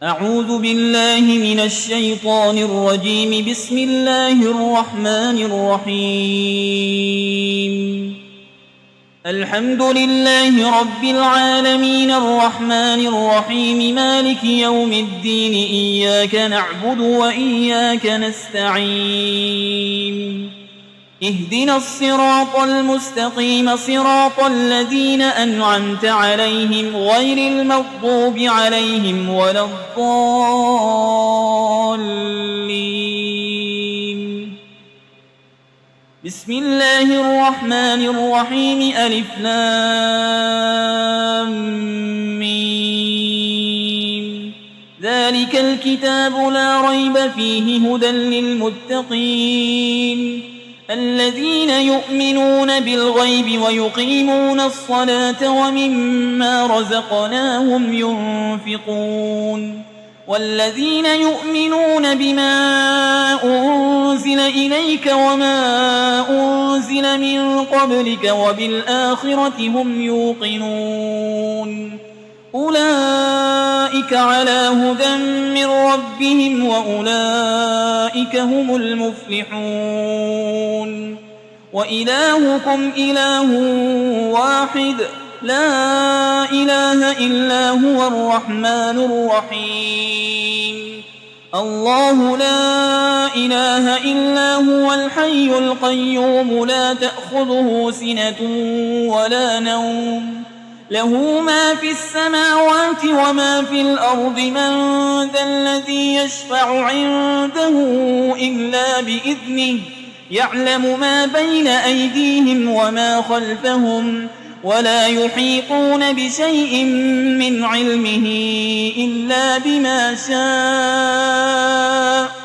أعوذ بالله من الشيطان الرجيم. بسم الله الرحمن الرحيم. الحمد لله رب العالمين الرحمن الرحيم مالك يوم الدين. إياك نعبد وإياك نستعين. اهدنا الصراط المستقيم صراط الذين أنعمت عليهم غير المغضوب عليهم ولا الضالين. بسم الله الرحمن الرحيم. ألف لام ميم. ذلك الكتاب لا ريب فيه هدى للمتقين الذين يؤمنون بالغيب ويقيمون الصلاة ومما رزقناهم ينفقون والذين يؤمنون بما أنزل إليك وما أنزل من قبلك وبالآخرة هم يوقنون أولئك على هدى من ربهم وأولئك هم المفلحون. وإلهكم إله واحد لا إله إلا هو الرحمن الرحيم. الله لا إله إلا هو الحي القيوم لا تأخذه سنة ولا نوم له ما في السماوات وما في الأرض. من ذا الذي يشفع عنده إلا بإذنه يعلم ما بين أيديهم وما خلفهم ولا يحيطون بشيء من علمه إلا بما شاء.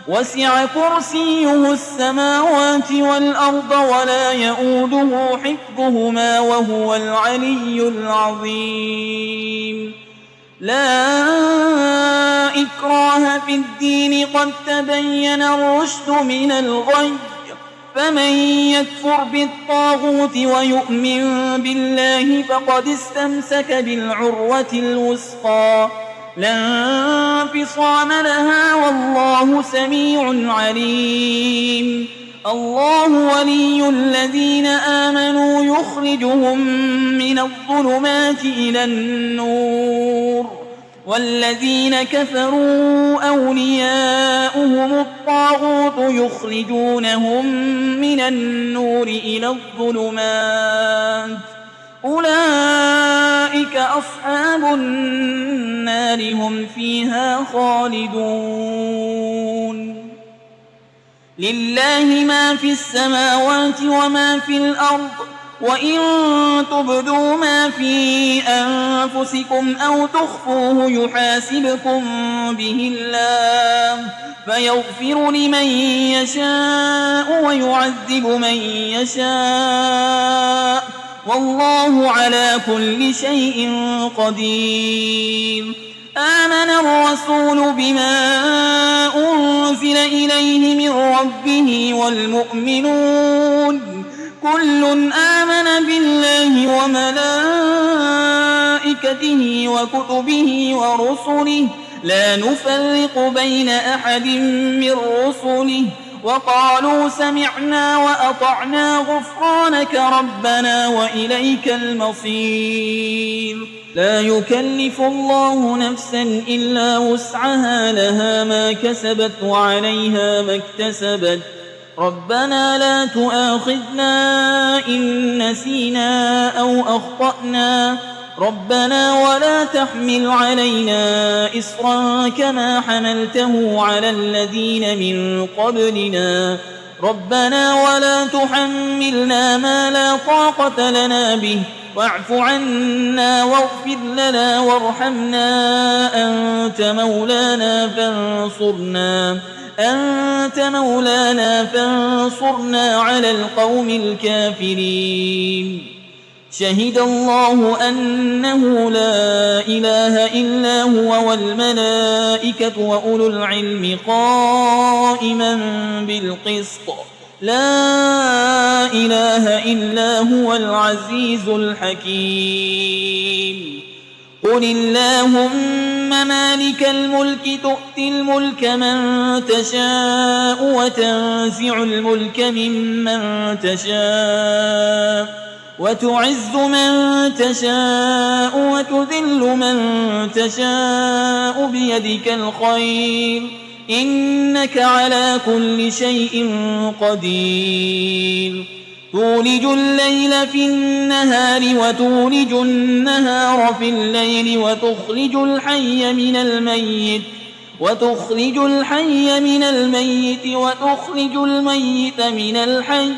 وسع كرسيه السماوات والأرض ولا يؤوده حفظهما وهو العلي العظيم. لا إكراه في الدين قد تبين الرشد من الغي. فمن يكفر بالطاغوت ويؤمن بالله فقد استمسك بالعروة الوثقى لا انفصام لها والله سميع عليم. الله ولي الذين آمنوا يخرجهم من الظلمات إلى النور والذين كفروا أولياؤهم الطاغوت يخرجونهم من النور إلى الظلمات أولئك أصحاب النار هم فيها خالدون. لله ما في السماوات وما في الأرض وإن تبدوا ما في أنفسكم أو تخفوه يحاسبكم به الله فيغفر لمن يشاء ويعذب من يشاء والله على كل شيء قدير. آمن الرسول بما أنزل إليه من ربه والمؤمنون كل آمن بالله وملائكته وكتبه ورسله لا نفرق بين أحد من رسله وقالوا سمعنا وأطعنا غفرانك ربنا وإليك المصير. لا يكلف الله نفسا إلا وسعها لها ما كسبت وعليها ما اكتسبت. ربنا لا تؤاخذنا إن نسينا أو أخطأنا ربنا ولا تحمل علينا إصرا كما حملته على الذين من قبلنا ربنا ولا تحملنا ما لا طاقة لنا به واعف عنا واغفر لنا وارحمنا أنت مولانا فانصرنا على القوم الكافرين. شهد الله أنه لا إله إلا هو والملائكة وأولو العلم قائما بالقسط لا إله إلا هو العزيز الحكيم. قل اللهم مالك الملك تؤتي الملك من تشاء وتنزع الملك ممن تشاء وتعز من تشاء وتذل من تشاء بيدك الخير إنك على كل شيء قدير تولج الليل في النهار وتولج النهار في الليل وتخرج الحي من الميت وتخرج الميت من الحي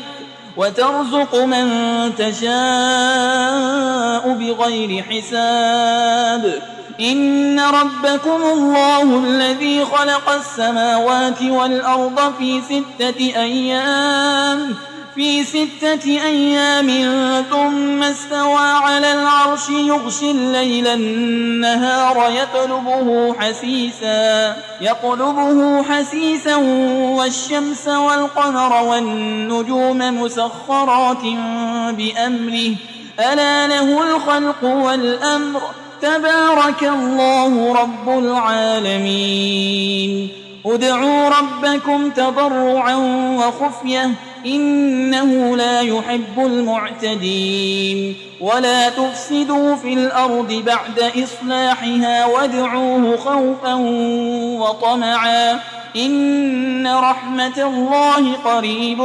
وترزق من تشاء بغير حساب إن ربكم الله الذي خلق السماوات والأرض في 6 أيام ثم استوى على العرش يغشي الليل النهار يطلبه حسيسا والشمس والقمر والنجوم مسخرات بأمره ألا له الخلق والأمر تبارك الله رب العالمين ادعوا ربكم تضرعا وخفية إنه لا يحب المعتدين ولا تفسدوا في الأرض بعد إصلاحها وادعوه خوفا وطمعا إن رحمة الله قريب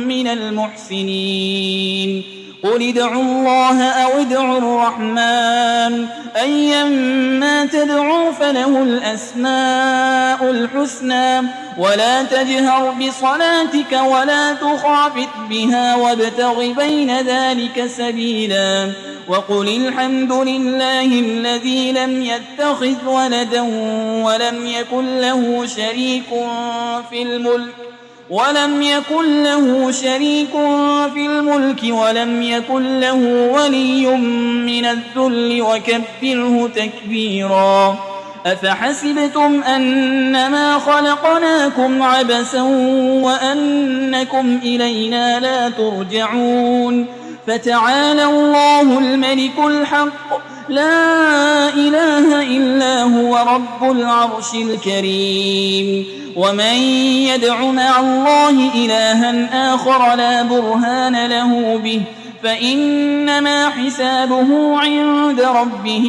من المحسنين قل ادعوا الله أو ادعوا الرحمن أيما تدعوا فله الأسماء الحسنى ولا تجهر بصلاتك ولا تخافت بها وابتغ بين ذلك سبيلا وقل الحمد لله الذي لم يتخذ ولدا ولم يكن له شريك في الملك ولم يكن له ولي من الذل وكبره تكبيرا أفحسبتم أنما خلقناكم عبثا وأنكم إلينا لا ترجعون فتعالى الله الملك الحق لا إله إلا هو رب العرش الكريم ومن يدع مع الله إلها آخر لا برهان له به فإنما حسابه عند ربه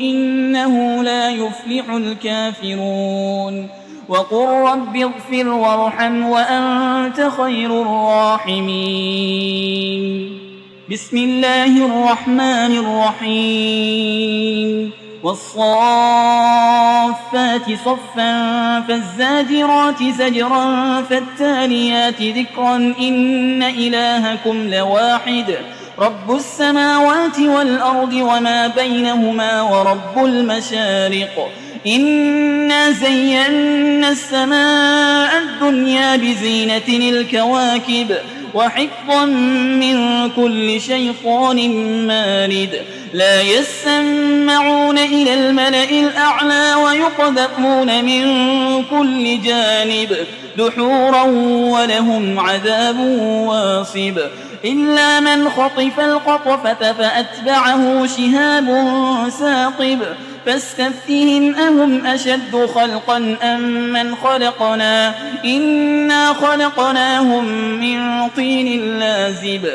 إنه لا يفلح الكافرون وقل رب اغفر وارحم وأنت خير الراحمين بسم الله الرحمن الرحيم والصافات صفا فالزاجرات زجرا فالتاليات ذكرا إن إلهكم لواحد رب السماوات والأرض وما بينهما ورب المشارق إنا زينا السماء الدنيا بزينة الكواكب وحفظا من كل شيطان مارد لا يسمعون إلى الملأ الأعلى ويقذفون من كل جانب دحورا ولهم عذاب واصب إلا من خطف الخطفة فأتبعه شهاب ثاقب فاستفتهم أهم أشد خلقا أم من خلقنا إنا خلقناهم من طين لازب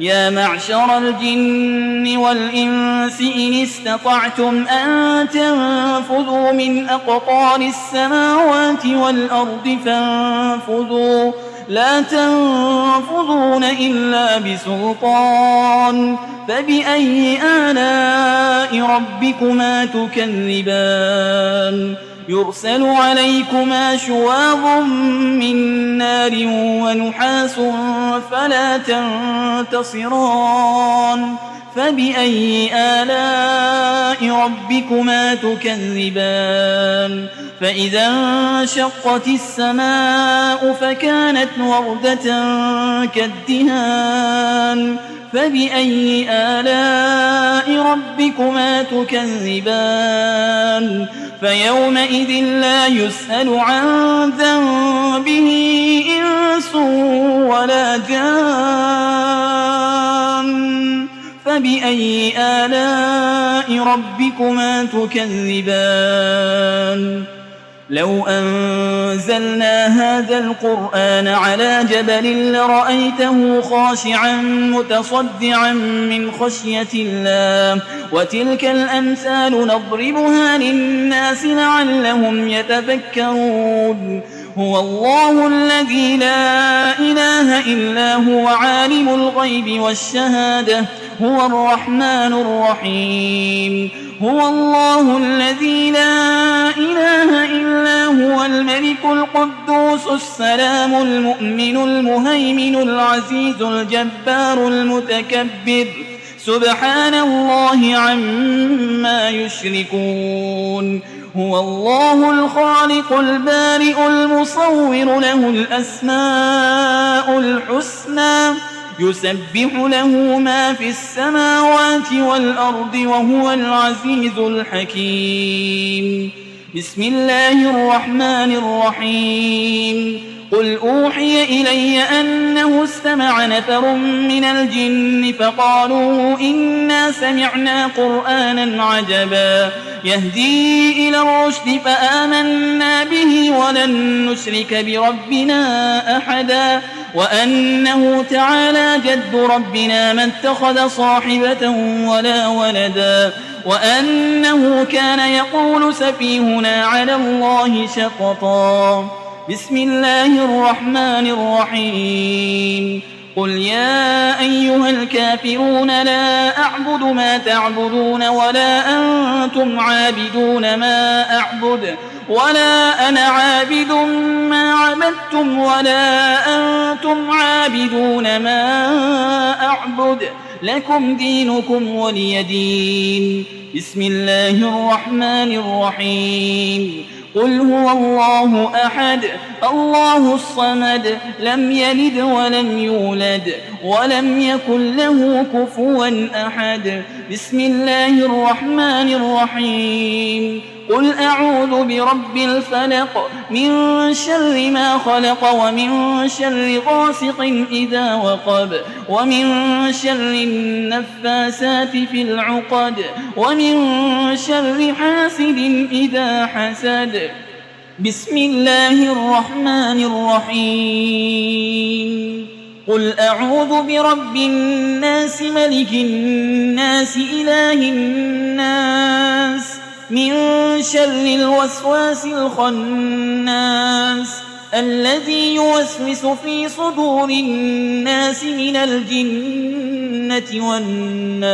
يا معشر الجن والإنس إن استطعتم أن تنفذوا من أقطار السماوات والأرض فانفذوا لا تنفذون إلا بسلطان فبأي آلاء ربكما تكذبان يرسل عليكما شواظ من نار ونحاس فلا تنتصران فبأي آلاء ربكما تكذبان فإذا انشقت السماء فكانت وردة كالدهان فبأي آلاء ربكما تكذبان فيومئذ لا يسأل عن ذنبه إنس ولا جان فبأي آلاء ربكما تكذبان لو أنزلنا هذا القرآن على جبل لرأيته خاشعا متصدعا من خشية الله وتلك الأمثال نضربها للناس لعلهم يتفكرون هو الله الذي لا إله إلا هو عالم الغيب والشهادة هو الرحمن الرحيم هو الله الذي لا إله إلا هو الملك القدوس السلام المؤمن المهيمن العزيز الجبار المتكبر سبحان الله عما يشركون هو الله الخالق البارئ المصور له الأسماء الحسنى يسبح له ما في السماوات والأرض وهو العزيز الحكيم بسم الله الرحمن الرحيم قل أوحي إلي أنه استمع نفر من الجن فقالوا إنا سمعنا قرآنا عجبا يهدي إلى الرشد فآمنا به ولن نشرك بربنا أحدا وأنه تعالى جد ربنا ما اتخذ صاحبة ولا ولدا وأنه كان يقول سفيهنا على الله شططا بسم الله الرحمن الرحيم قل يا أيها الكافرون لا أعبد ما تعبدون ولا أنتم عابدون ما أعبد ولا أنا عابد ما عبدتم ولا أنتم عابدون ما أعبد لكم دينكم ولي دين بسم الله الرحمن الرحيم قل هو الله أحد الله الصمد لم يلد ولم يولد ولم يكن له كفوا أحد بسم الله الرحمن الرحيم قل أعوذ برب الفلق من شر ما خلق ومن شر غاسق إذا وقب ومن شر النفاسات في العقد ومن شر حاسد إذا حسد بسم الله الرحمن الرحيم قل أعوذ برب الناس ملك الناس إله الناس من شر الوسواس الخناس الذي يوسوس في صدور الناس من الجنة والناس